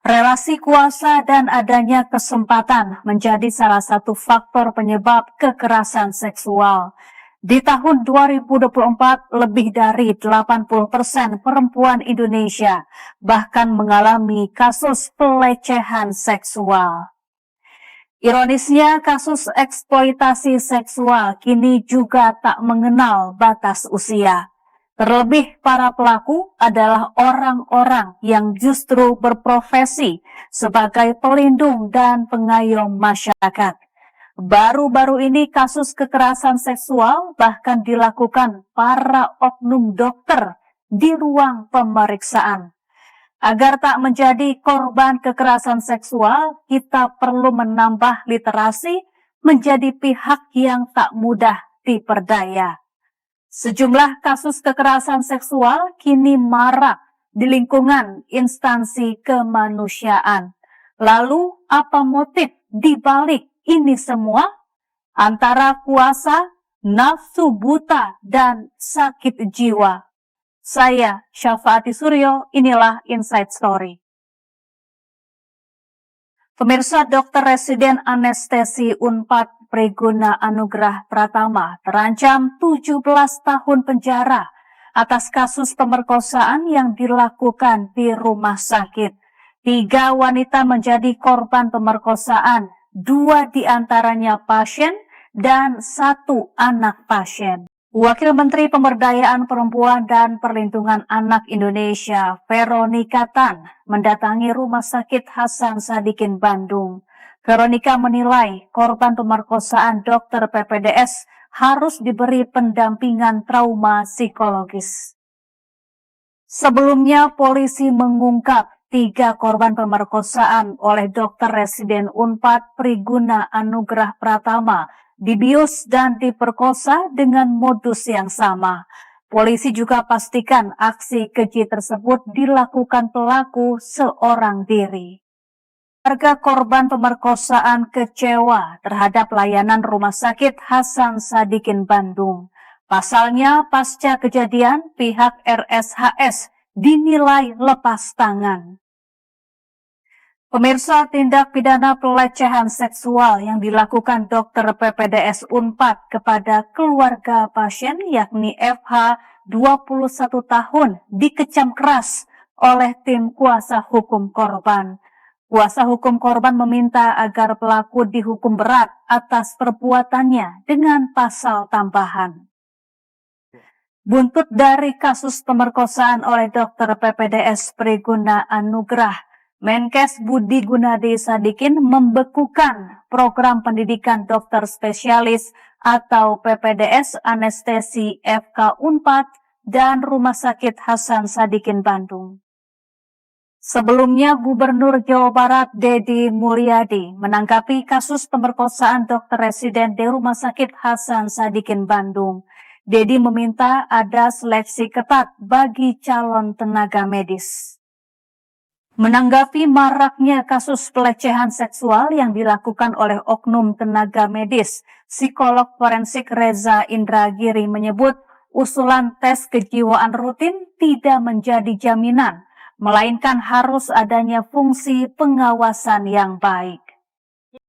Relasi kuasa dan adanya kesempatan menjadi salah satu faktor penyebab kekerasan seksual. Di tahun 2024, lebih dari 80% perempuan Indonesia bahkan mengalami kasus pelecehan seksual. Ironisnya, kasus eksploitasi seksual kini juga tak mengenal batas usia. Terlebih para pelaku adalah orang-orang yang justru berprofesi sebagai pelindung dan pengayom masyarakat. Baru-baru ini kasus kekerasan seksual bahkan dilakukan para oknum dokter di ruang pemeriksaan. Agar tak menjadi korban kekerasan seksual, kita perlu menambah literasi menjadi pihak yang tak mudah diperdaya. Sejumlah kasus kekerasan seksual kini marak di lingkungan instansi kemanusiaan. Lalu, apa motif di balik ini semua? Antara kuasa, nafsu buta, dan sakit jiwa. Saya, Syafaati Suryo, inilah Inside Story. Pemirsa, Dokter Residen Anestesi Unpad Preguna Anugrah Pratama terancam 17 tahun penjara atas kasus pemerkosaan yang dilakukan di rumah sakit. 3 wanita menjadi korban pemerkosaan, 2 diantaranya pasien dan 1 anak pasien. Wakil Menteri Pemberdayaan Perempuan dan Perlindungan Anak Indonesia, Veronika Tan, mendatangi Rumah Sakit Hasan Sadikin Bandung. Veronika menilai korban pemerkosaan dokter PPDS harus diberi pendampingan trauma psikologis. Sebelumnya, polisi mengungkap 3 korban pemerkosaan oleh dokter residen Unpad Preguna Anugrah Pratama dibius dan diperkosa dengan modus yang sama. Polisi juga pastikan aksi keji tersebut dilakukan pelaku seorang diri. Keluarga korban pemerkosaan kecewa terhadap layanan Rumah Sakit Hasan Sadikin Bandung. Pasalnya, pasca kejadian, pihak RSHS dinilai lepas tangan. Pemirsa, tindak pidana pelecehan seksual yang dilakukan dokter PPDS Unpad kepada keluarga pasien yakni FH 21 tahun dikecam keras oleh tim kuasa hukum korban. Kuasa hukum korban meminta agar pelaku dihukum berat atas perbuatannya dengan pasal tambahan. Buntut dari kasus pemerkosaan oleh dokter PPDS Preguna Anugrah, Menkes Budi Gunadi Sadikin membekukan program pendidikan dokter spesialis atau PPDS Anestesi FK Unpad dan Rumah Sakit Hasan Sadikin Bandung. Sebelumnya, Gubernur Jawa Barat Deddy Mulyadi menanggapi kasus pemerkosaan dokter residen di Rumah Sakit Hasan Sadikin Bandung. Deddy meminta ada seleksi ketat bagi calon tenaga medis. Menanggapi maraknya kasus pelecehan seksual yang dilakukan oleh oknum tenaga medis, psikolog forensik Reza Indragiri menyebut usulan tes kejiwaan rutin tidak menjadi jaminan, melainkan harus adanya fungsi pengawasan yang baik.